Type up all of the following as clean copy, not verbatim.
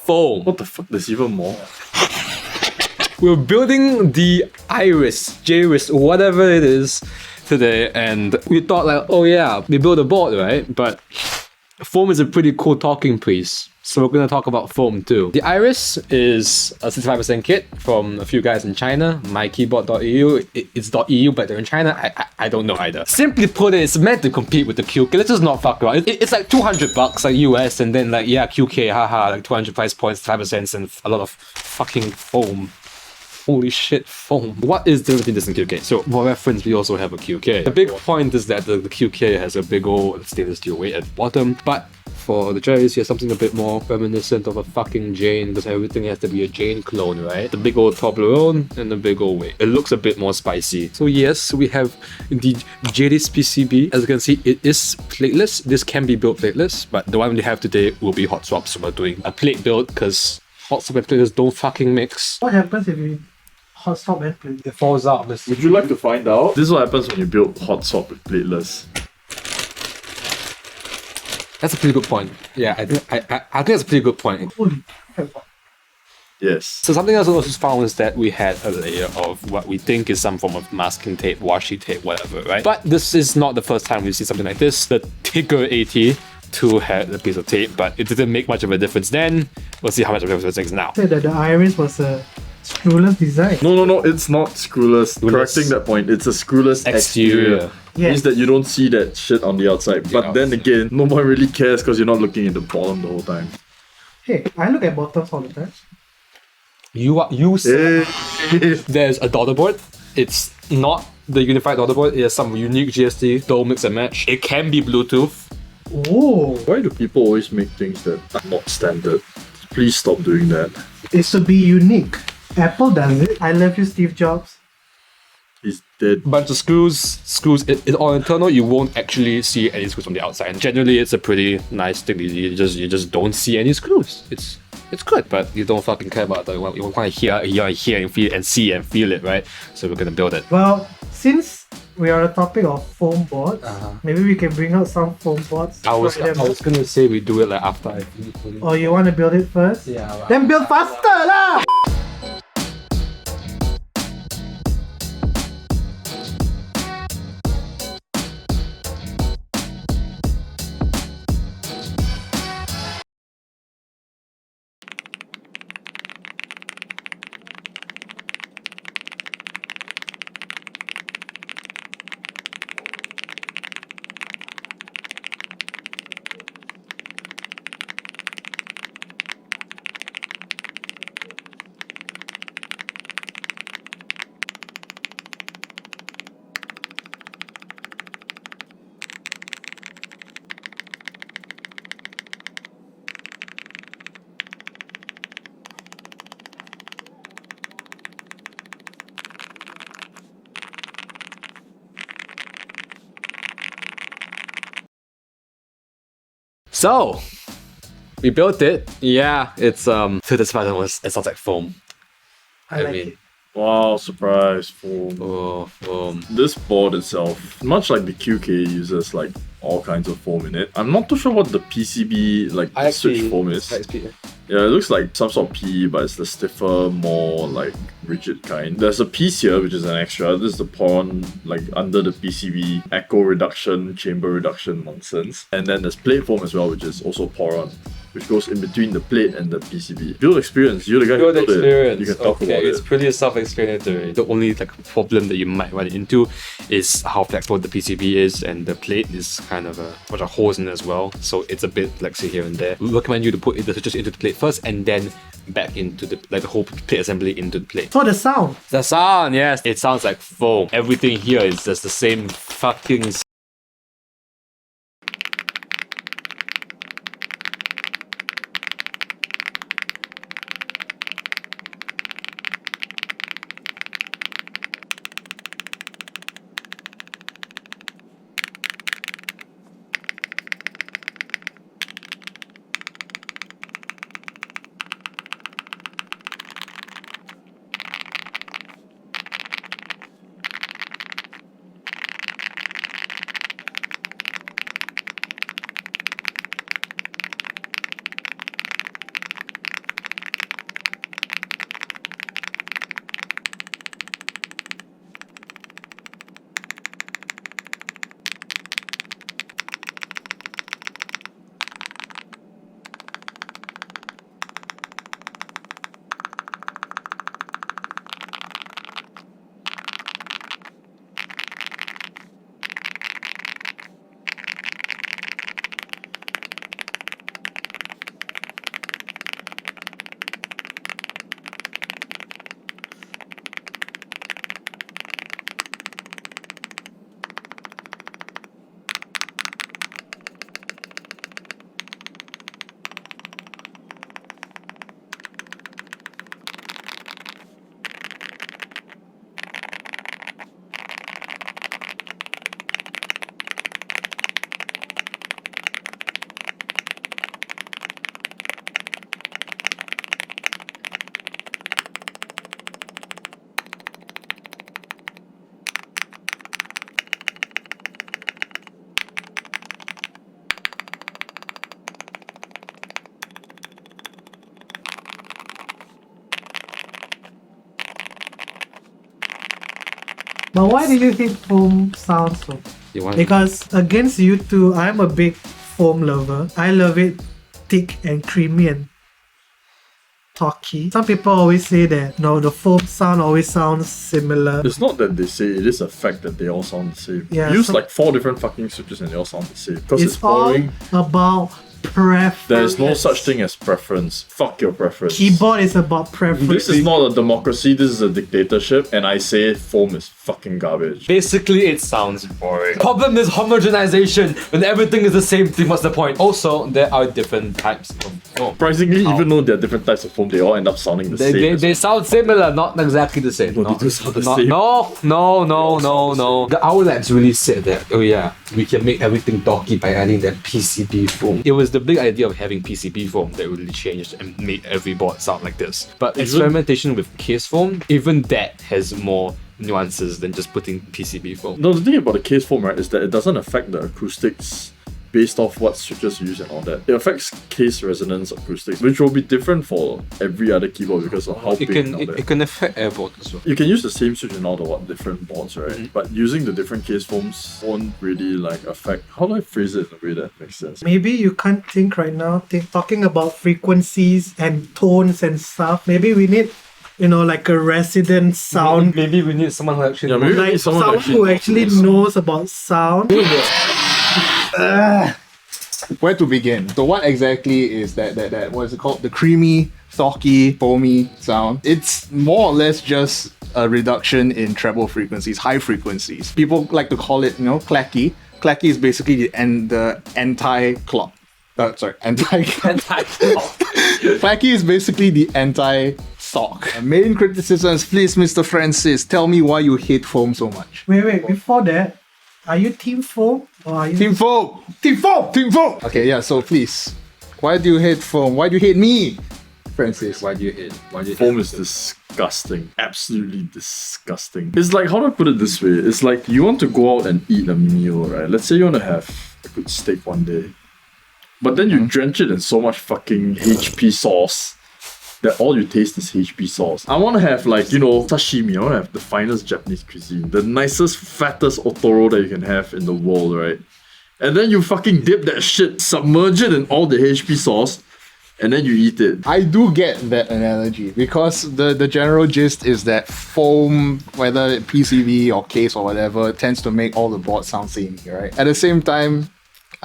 foam. What the fuck? There's even more. We're building the JRIS, whatever it is, today, and we thought like, oh yeah, we built a board, right? But foam is a pretty cool talking piece. So we're gonna talk about foam too. The Iris is a 65% kit from a few guys in China. MyKeyboard.eu. It's .eu, but they're in China. I don't know either. Simply put, it's meant to compete with the QK. Let's just not fuck around. It's like $200 like US, and then like yeah, QK, haha, like 200 price points, 5%, and a lot of fucking foam. Holy shit, foam. What is the difference between this and QK? So, for reference, we also have a QK. The big point is that the QK has a big old stainless steel weight at the bottom, but for the JRIS, you have something a bit more reminiscent of a fucking Jane, because everything has to be a Jane clone, right? The big old Toblerone and the big old weight. It looks a bit more spicy. So yes, we have the JRIS PCB. As you can see, it is plateless. This can be built plateless, but the one we have today will be hot swap. So we're doing a plate build, because hot swap and plateless don't fucking mix. What happens if you hot swap and plate? It falls out. Would you like to find out? This is what happens when you build hot swap with plateless. That's a pretty good point. Yeah, I think that's a pretty good point. Holy crap. Yes. So something else I also found is that we had a layer of what we think is some form of masking tape, washi tape, whatever, right? But this is not the first time we've seen something like this. The Tigger AT2 had a piece of tape, but it didn't make much of a difference then. We'll see how much of a difference it makes now. Said that the Iris was a screwless design. No, it's not screwless. Correcting that point, it's a screwless exterior. Yes. Means that you don't see that shit on the outside. But then again, no one really cares because you're not looking at the bottom the whole time. Hey, I look at bottoms all the time. You said there's a daughter board. It's not the unified daughter board. It has some unique GST, dual mix and match. It can be Bluetooth. Oh, Why do people always make things that are not standard? Please stop doing that. it's to be unique. Apple does it. I love you, Steve Jobs. He's dead. Bunch of screws. It's all internal. You won't actually see any screws from the outside. And generally, it's a pretty nice thing. You just don't see any screws. It's good, but you don't fucking care about that. You want to hear and feel and see and feel it, right? So we're gonna build it. Well, since we are on the topic of foam boards, maybe we can bring out some foam boards. I was gonna say we do it like after I finish. Oh, you want to build it first? Yeah. Right. Then build faster lah! So we built it. Yeah, it's so this pattern it sounds like foam. I like it. Wow, surprise, foam. Oh, foam. This board itself, much like the QK, uses like all kinds of foam in it. I'm not too sure what the PCB, like the switch foam is. Yeah, it looks like some sort of PE, but it's the stiffer, more like rigid kind. There's a piece here, which is an extra. This is the Poron, like under the PCB, echo reduction, chamber reduction nonsense. And then there's plate foam as well, which is also Poron, which goes in between the plate and the PCB. Build experience, you're the guy who built it. You can talk about it. It's pretty self-explanatory. The only like problem that you might run into is how flexible the PCB is, and the plate is kind of a bunch of holes in it as well. So it's a bit flexy here and there. We recommend you to put the switches into the plate first and then back into the whole plate assembly into the plate. So the sound. The sound, yes, it sounds like foam. Everything here is just the same fucking But why do you hate foam sounds so? You want Because against you two, I'm a big foam lover. I love it thick and creamy and talky. Some people always say that no, the foam sound always sounds similar. It's not that they say, it is a fact that they all sound the same. Yeah, Use so- like 4 different fucking switches and they all sound the same. Because It's it's all boring. about preference. There is no such thing as preference. Fuck your preference. Keyboard is about preference. This is not a democracy, this is a dictatorship, and I say foam is fucking garbage. Basically, it sounds boring. Problem is homogenization. When everything is the same thing, what's the point? Also, there are different types of foam. Surprisingly, even though there are different types of foam, they all end up sounding the same. They sound similar, not exactly the same. No, they do sound the not- same. No. The Owlabs really said that, oh yeah, we can make everything talky by adding that PCB foam. It was the big idea of having PCB foam that really changed and made every board sound like this. But experimentation with case foam, even that has more nuances than just putting PCB foam. No, the thing about the case foam, right, is that it doesn't affect the acoustics based off what switches you use and all that. It affects case resonance acoustics, which will be different for every other keyboard because of how big and all that. It can affect airboard as well. You can use the same switch in all the different boards, right? But using the different case foams won't really like affect. How do I phrase it in a way that makes sense? Maybe you can't think right now. Talking about frequencies and tones and stuff. Maybe we need, like a resident sound. Maybe we need someone who actually Yeah, maybe Like someone who actually knows about sound. Where to begin? So what exactly is that what is it called? The creamy, talky, foamy sound. It's more or less just a reduction in treble frequencies, high frequencies. People like to call it, clacky. Clacky is basically the anti-clock. Clacky is basically the anti-sock. Main criticisms, please, Mr. Francis, tell me why you hate foam so much. Wait, before that, are you team foam or are you Team foam! Team foam! Team foam! Okay, yeah, so please. Why do you hate foam? Why do you hate me? Francis. Why do you hate? Foam is disgusting. Absolutely disgusting. It's like, how do I put it this way? It's like you want to go out and eat a meal, right? Let's say you want to have a good steak one day. But then you drench it in so much fucking HP sauce that all you taste is HP sauce. I want to have sashimi. I want to have the finest Japanese cuisine. The nicest, fattest otoro that you can have in the world, right? And then you fucking dip that shit, submerge it in all the HP sauce, and then you eat it. I do get that analogy because the general gist is that foam, whether PCB or case or whatever, tends to make all the boards sound samey, right? At the same time,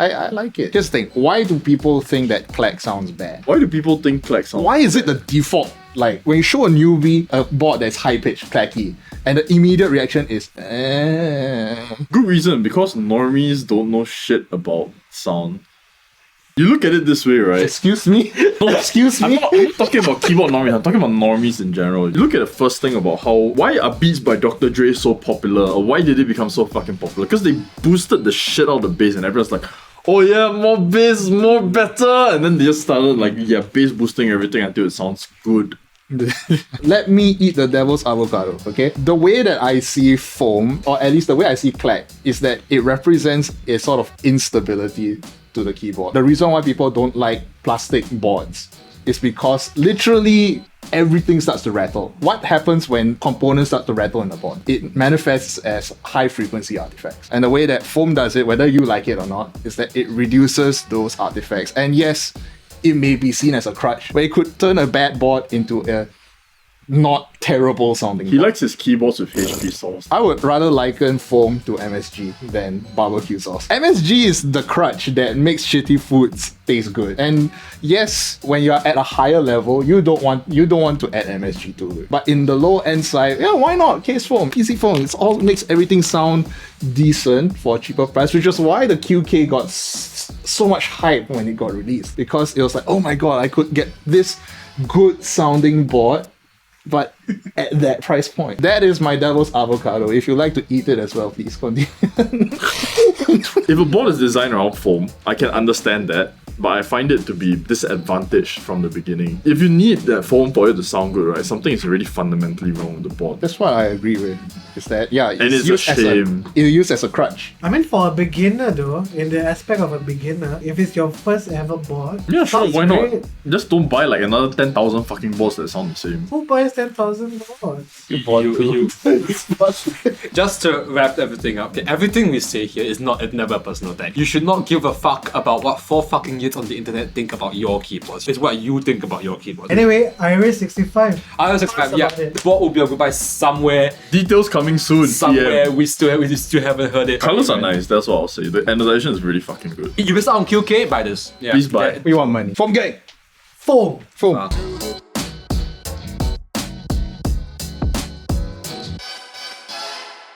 I like it. Just think, why do people think that clack sounds bad? Why do people think clack sounds Why is it the default? Like, when you show a newbie a board that's high-pitched, clacky, and the immediate reaction is, Good reason, because normies don't know shit about sound. You look at it this way, right? Excuse me? Excuse I'm me? not talking about keyboard normies, I'm talking about normies in general. You look at the first thing about why are beats by Dr. Dre so popular, or why did it become so fucking popular? Because they boosted the shit out of the bass and everyone's like, oh yeah, more bass, more better, and then they just started bass boosting everything until it sounds good. Let me eat the devil's avocado, okay? The way that I see foam, or at least the way I see clack, is that it represents a sort of instability to the keyboard. The reason why people don't like plastic boards is because literally everything starts to rattle. What happens when components start to rattle in the board? It manifests as high frequency artifacts. And the way that foam does it, whether you like it or not, is that it reduces those artifacts. And yes, it may be seen as a crutch, but it could turn a bad board into a not terrible sounding He board. likes his keyboards with HP sauce. I would rather liken foam to MSG than barbecue sauce. MSG is the crutch that makes shitty foods taste good. And yes, when you're at a higher level, you don't want to add MSG to it. But in the low end side, yeah, why not? Case foam, easy foam. It all makes everything sound decent for a cheaper price, which is why the QK got so much hype when it got released. Because it was like, oh my god, I could get this good sounding board, but at that price point. That is my devil's avocado. If you like to eat it as well, please continue. If a board is designed around foam, I can understand that, but I find it to be disadvantaged from the beginning. If you need that foam for it to sound good, right, something is already fundamentally wrong with the board. That's what I agree with. is that it's a shame. It's used as a crutch. I mean, for a beginner though, in the aspect of a beginner, if it's your first ever board, Yeah, sure, sounds why not? great. Just don't buy like another 10,000 fucking boards that sound the same. Who buys 10,000 boards? Just to wrap everything up, okay, everything we say here is never a personal attack. You should not give a fuck about what 4 fucking years on the internet think about your keyboards. It's what you think about your keyboard. Anyway, JRIS65. JRIS65, yeah, the board will be able to buy somewhere. Details coming soon. Somewhere PM. we still haven't heard it. Colors are nice, that's what I'll say. The anodization is really fucking good. You miss out on QK, buy this. Yeah. Please buy. We want money. Foam gang. Foam. Foam. Ah.